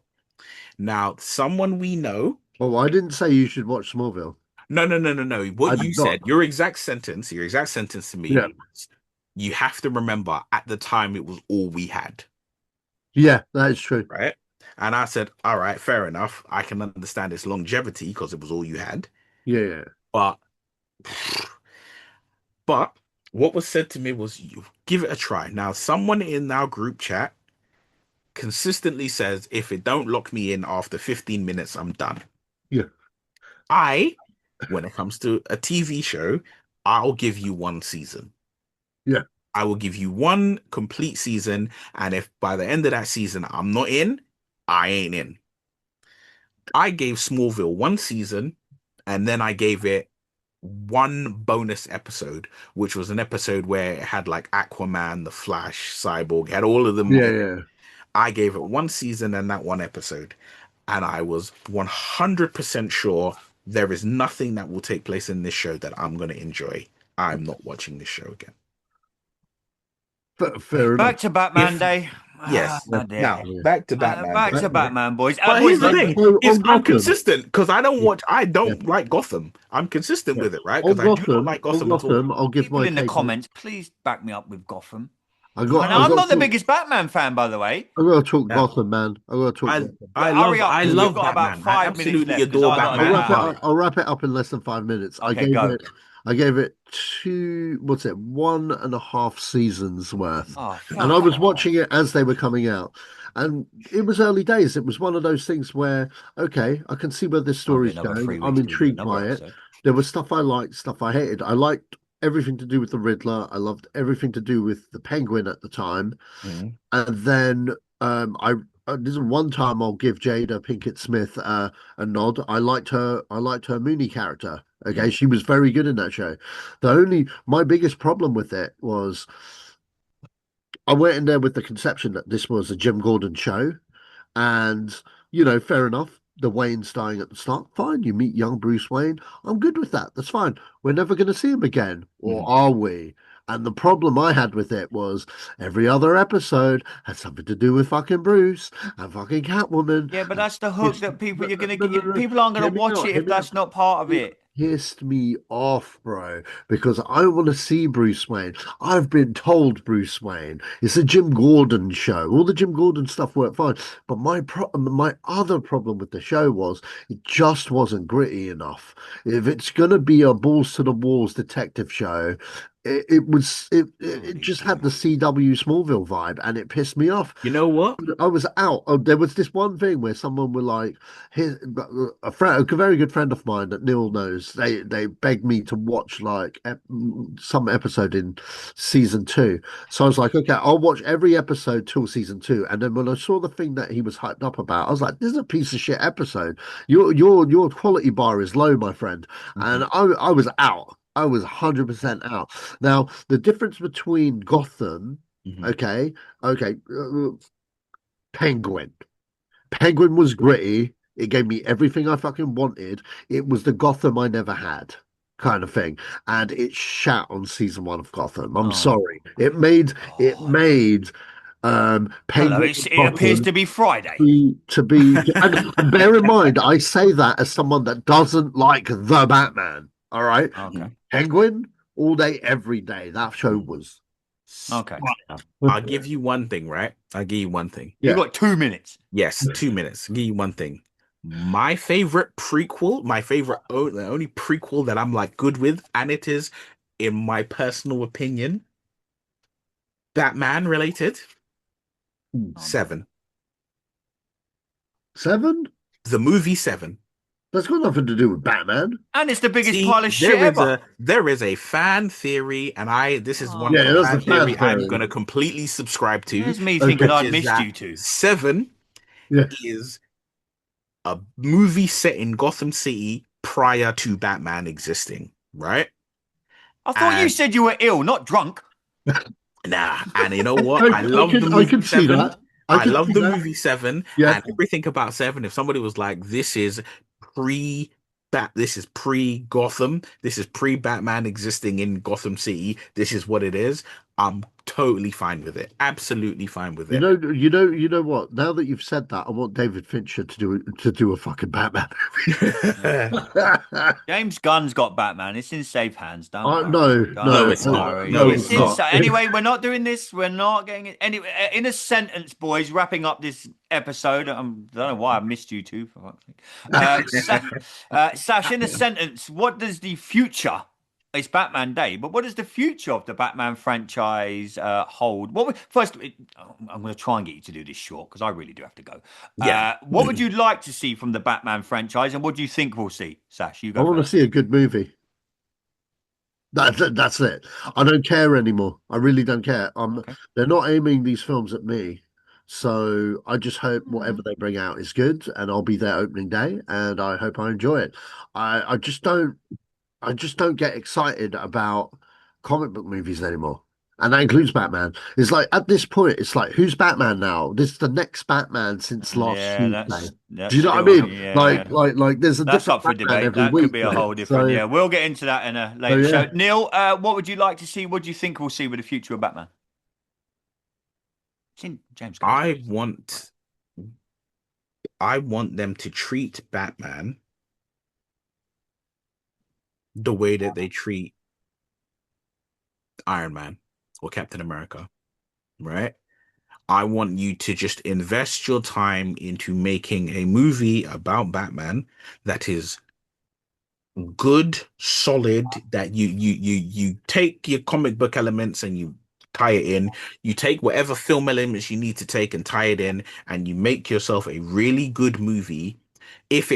Now, someone we know. Well, I didn't say you should watch Smallville. No, no, no, no, no. I What you did not. said, your exact sentence to me Yeah, was, you have to remember at the time it was all we had, yeah, that is true. right? And I said, all right, fair enough. I can understand its longevity because it was all you had. Yeah, yeah, But, but what was said to me was, you give it a try. Now, someone in our group chat consistently says, if it don't lock me in after 15 minutes, I'm done. yeah, When it comes to a TV show, I'll give you one season. yeah. I will give you one complete season, and if by the end of that season I'm not in, I ain't in. I gave Smallville one season, and then I gave it one bonus episode, which was an episode where it had like Aquaman, the Flash, Cyborg, had all of them. Yeah, yeah. I gave it one season and that one episode, and I was 100% sure there is nothing that will take place in this show that I'm going to enjoy. I'm not watching this show again. Fair enough. Back to Batman If Day. Yes. Oh dear. Now back to Batman. Back to Batman. Batman, boys. But Boys, here's the thing: So is on I'm Gotham, consistent because I don't watch. I yeah, don't like Gotham. I'm consistent yeah. with it, right? Because I do not like On Gotham at all. Gotham, I'll give people my in the take. comments, please back me up with Gotham. I got, And I I'm got, not the to, biggest Batman fan, by the way. I got to talk Yeah. Gotham, man. I got to talk Gotham. Hurry up, I because we've love got about Batman. I 5 minutes absolutely left because adore I got to Batman. get Wrap it out. up. I'll wrap it up in less than 5 minutes. Okay, go. I gave it what's it, 1.5 seasons worth. Oh, And I was fuck. watching it as they were coming out. And it was early days. It was one of those things where, okay, I can see where this I'll be story's another going. 3 I'm weeks till we do intrigued another by it. episode. There was stuff I liked, stuff I hated. I liked everything to do with the Riddler. I loved everything to do with the Penguin at the time. Mhm. And then I this is one time I'll give Jada Pinkett Smith a nod. I liked her. I liked her Mooney character. Okay, she was very good in that show. My biggest problem with it was I went in there with the conception that this was a Jim Gordon show, and fair enough. The Wayne's dying at the start. Fine, you meet young Bruce Wayne. I'm good with that. That's fine. We're never going to see him again, or are we? And the problem I had with it was every other episode had something to do with fucking Bruce and fucking Catwoman. Yeah, but that's the hook It's that people no, you're gonna no, no, get. no. People aren't Hear gonna me watch out, it hear if me out. that's not part of It it. pissed me off, bro, because I want to see Bruce Wayne. I've been told Bruce Wayne. It's a Jim Gordon show. All the Jim Gordon stuff worked fine, but my other problem with the show was it just wasn't gritty enough. If it's gonna be a balls to the walls detective show, it just had the CW Smallville vibe, and it pissed me off. You know what? I was out. Oh, there was this one thing where someone were like, "Here, a very good friend of mine that Neil knows. They begged me to watch like some episode in season 2. So I was like, okay, I'll watch every episode till season 2. And then when I saw the thing that he was hyped up about, I was like, this is a piece of shit episode. Your quality bar is low, my friend. And I was out. I was 100% out. Now, the difference between Gotham, Mhm. okay, Penguin. Penguin was gritty. It gave me everything I fucking wanted. It was the Gotham I never had, kind of thing. And it shat on season 1 of Gotham. I'm Oh. sorry. It made Hello, Penguin it appears to be Friday. and bear in mind, I say that as someone that doesn't like the Batman. All right. Okay. Penguin all day, every day. That show was Okay. I'll give you one thing, right? I'll give you one thing. Yeah. You got 2 minutes. Yes, 2 minutes. I'll give you one thing. My favorite prequel, the only prequel that I'm like good with, and it is, in my personal opinion, Batman related. 7. 7? The movie 7. That's got nothing to do with Batman. And it's the biggest See, pile of shit ever. there is a fan theory, and this is one Yeah, that's fan the fan theory I'm theory. going to completely subscribe to. There's me Okay. thinking which I is missed that you two. 7 Yeah. is a movie set in Gotham City prior to Batman existing, right? I thought you And- said you were ill, not drunk. Nah, and you know what? I love the I movie can see 7. that. I can love see the that. movie 7, Yeah. and everything about 7. If somebody was like, this is pre-Gotham, this is pre-Batman existing in Gotham City, this is what it is, I'm totally fine with it. Absolutely fine with it. You know what? Now that you've said that, I want David Fincher to do a fucking Batman movie. James Gunn's got Batman. It's in safe hands. Don't worry. No, Don't no, it's not. worry. No, It's it's in not. Anyway, we're not doing this. We're not getting it. Anyway, in a sentence, boys, wrapping up this episode. I don't know why I missed you two. For fuck's sake. Sash, in a sentence, what does the future? It's Batman Day, but what does the future of the Batman franchise hold? First, I'm going to try and get you to do this short because I really do have to go. Yeah. What would you like to see from the Batman franchise, and what do you think we'll see? Sash, you I go want to first. see a good movie. That's it. I don't care anymore. I really don't care. Okay. They're not aiming these films at me. So I just hope whatever they bring out is good, and I'll be there opening day, and I hope I enjoy it. I just don't get excited about comic book movies anymore. And that includes Batman. It's like at this point, it's like, who's Batman now? This is the next Batman since last Yeah, Tuesday. that's Do you know what I still- mean? yeah. Like there's a That's different up for Batman debate. every That week, could be a mate. whole different. So, Yeah, we'll get into that in a later yeah. show. Neil, what would you like to see? What do you think we'll see with the future of Batman? James Gunn. I want them to treat Batman the way that they treat Iron Man or Captain America, right? I want you to just invest your time into making a movie about Batman that is good, solid, that you take your comic book elements and you tie it in. You take whatever film elements you need to take and tie it in, and you make yourself a really good movie. If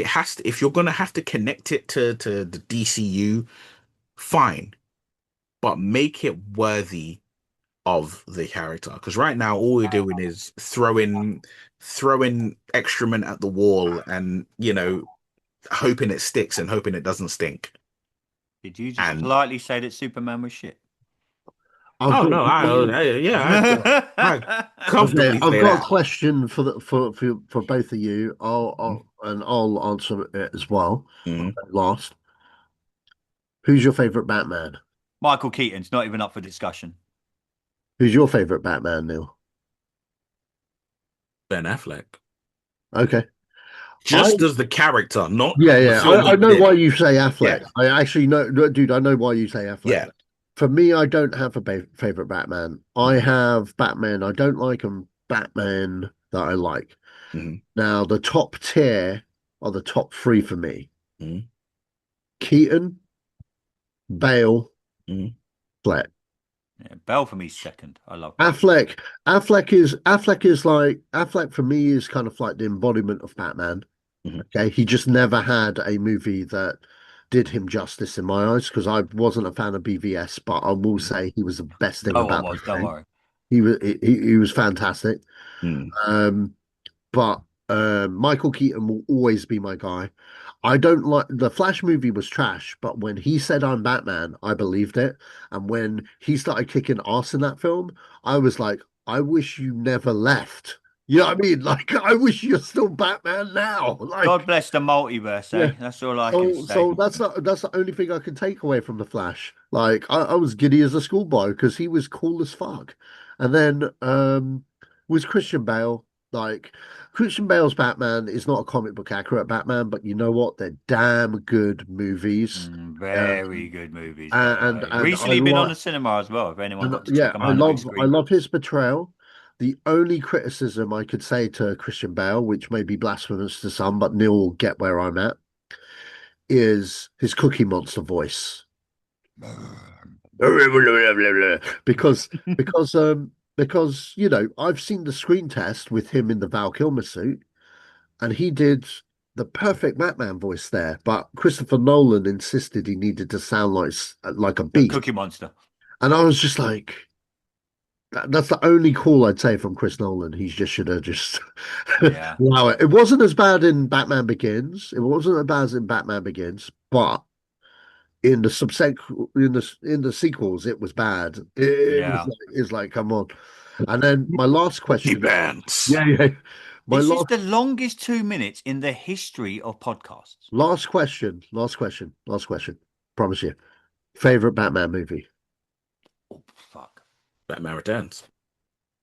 you're gonna have to connect it to the DCU, fine, but make it worthy of the character. Because right now all we're doing is throwing excrement at the wall and hoping it sticks and hoping it doesn't stink. Did you just And politely say that Superman was shit? I've oh got no, I okay. comfortably I've say got a that. question for both of you. I'll answer it as well. Mhm. Last, who's your favorite Batman? Michael Keaton's not even up for discussion. Who's your favorite Batman, Neil? Ben Affleck. Okay. Just as the character, not Yeah, the yeah. film I he know did. why you say Yeah, Affleck. I actually know, no, dude. I know why you say Affleck. yeah. For me, I don't have a favorite Batman. I have Batman I don't like and Batman that I like. Mhm, Now, the top tier are the top three for me: mhm, Keaton, Bale, mhm, Fleck. Yeah, Bell for me second. I love Bell. Affleck for me is kind of like the embodiment of Batman. mhm, Okay, he just never had a movie that did him justice in my eyes because I wasn't a fan of BVS, but I will mhm. say he was the best thing No one about the was. Don't thing. worry. He was fantastic. Mhm. Um, but Michael Keaton will always be my guy. I don't like the Flash movie was trash, but when he said I'm Batman, I believed it. And when he started kicking ass in that film, I was like, I wish you never left. You know what I mean? Like, I wish you're still Batman now. God Like, bless the multiverse, yeah. eh? That's all I can say. So that's the only thing I can take away from the Flash. Like I was giddy as a schoolboy because he was cool as fuck. And then was Christian Bale. Like Christian Bale's Batman is not a comic book accurate Batman, but you know what? They're damn good movies. Very Um, good movies, by the and way. and I Recently been on like the cinema as well. If anyone and got to check yeah, them out on the big I screen. love his portrayal. The only criticism I could say to Christian Bale, which may be blasphemous to some, but Neil will get where I'm at, is his Cookie Monster voice. Because because I've seen the screen test with him in the Val Kilmer suit, and he did the perfect Batman voice there. But Christopher Nolan insisted he needed to sound like a The beast, Cookie Monster. and I was just like, that's the only call I'd say from Chris Nolan. He just should have just Yeah. allow it. It wasn't as bad in Batman Begins. It wasn't as bad as in Batman Begins, but in the subsequent in the sequels, it was bad. Yeah. It's like, come on. And then my last He question. bands. Yeah, yeah. My This is the longest 2 minutes in the history of podcasts. last question. Promise you. Favorite Batman movie? Oh, fuck. Batman Returns.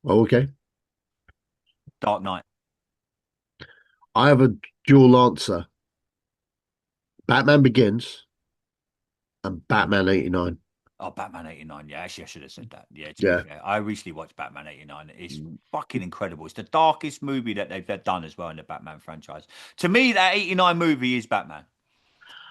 Oh, okay. Dark Knight. I have a dual answer. Batman Begins and Batman 89. Oh, Batman 89. Yeah, actually, I should have said that. Yeah, to be Yeah. fair. I recently watched Batman 89. It's fucking incredible. It's the darkest movie that they've done as well in the Batman franchise. To me, that 89 movie is Batman.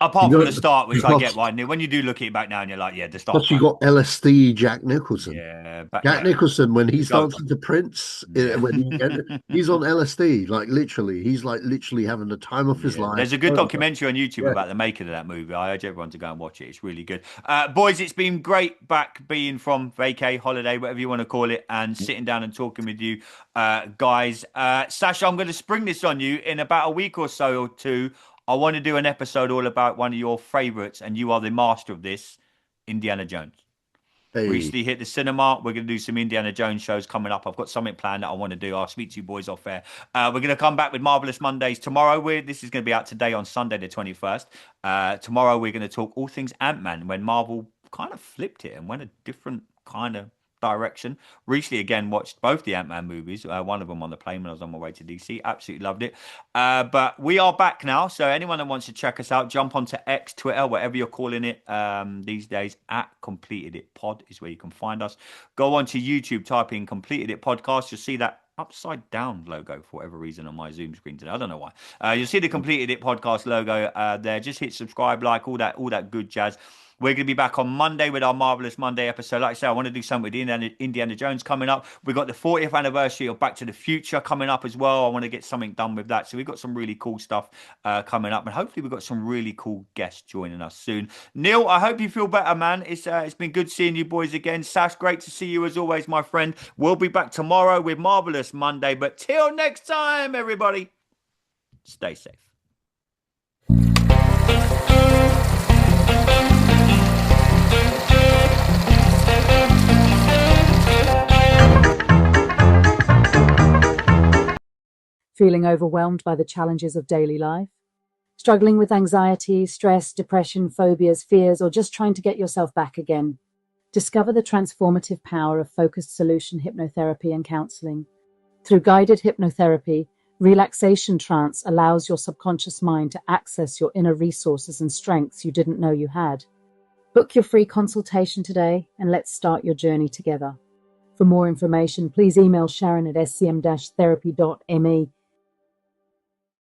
You Apart from know, the start, which I get because why. When you do look at it back now and you're like, yeah, the start's plus you fine. got LSD Jack Nicholson. Yeah, Jack yeah. Nicholson, when he's Goat. dancing to Prince, Yeah. he's on LSD, like literally. He's like literally having the time of his Yeah, life. there's a good Oh, documentary on YouTube yeah. about the making of that movie. I urge everyone to go and watch it. It's really good. Boys, it's been great back being from vacay, holiday, whatever you want to call it, and sitting down and talking with you guys. Sasha, I'm going to spring this on you in about a week or so or two. I want to do an episode all about one of your favorites, and you are the master of this, Indiana Jones. Hey, Recently hit the cinema. We're going to do some Indiana Jones shows coming up. I've got something planned that I want to do. I'll speak to you boys off air. We're going to come back with Marvelous Mondays tomorrow. This is going to be out today on Sunday the 21st. Tomorrow we're going to talk all things Ant-Man when Marvel kind of flipped it and went a different kind of direction. Recently, again, watched both the Ant-Man movies. One of them on the plane when I was on my way to DC. Absolutely loved it. But we are back now. So anyone that wants to check us out, jump onto X, Twitter, whatever you're calling it these days. At Completed It Pod is where you can find us. Go onto YouTube, type in Completed It Podcast. You'll see that upside down logo for whatever reason on my Zoom screen today. I don't know why. You'll see the Completed It Podcast logo there. Just hit subscribe, like all that good jazz. We're going to be back on Monday with our Marvelous Monday episode. Like I said, I want to do something with Indiana Jones coming up. We've got the 40th anniversary of Back to the Future coming up as well. I want to get something done with that. So we've got some really cool stuff coming up. And hopefully we've got some really cool guests joining us soon. Neil, I hope you feel better, man. It's been good seeing you boys again. Sash, great to see you as always, my friend. We'll be back tomorrow with Marvelous Monday. But till next time, everybody, stay safe. Feeling overwhelmed by the challenges of daily life? Struggling with anxiety, stress, depression, phobias, fears, or just trying to get yourself back again? Discover the transformative power of focused solution hypnotherapy and counseling. Through guided hypnotherapy, relaxation trance allows your subconscious mind to access your inner resources and strengths you didn't know you had. Book your free consultation today and let's start your journey together. For more information, please email Sharon at scm-therapy.me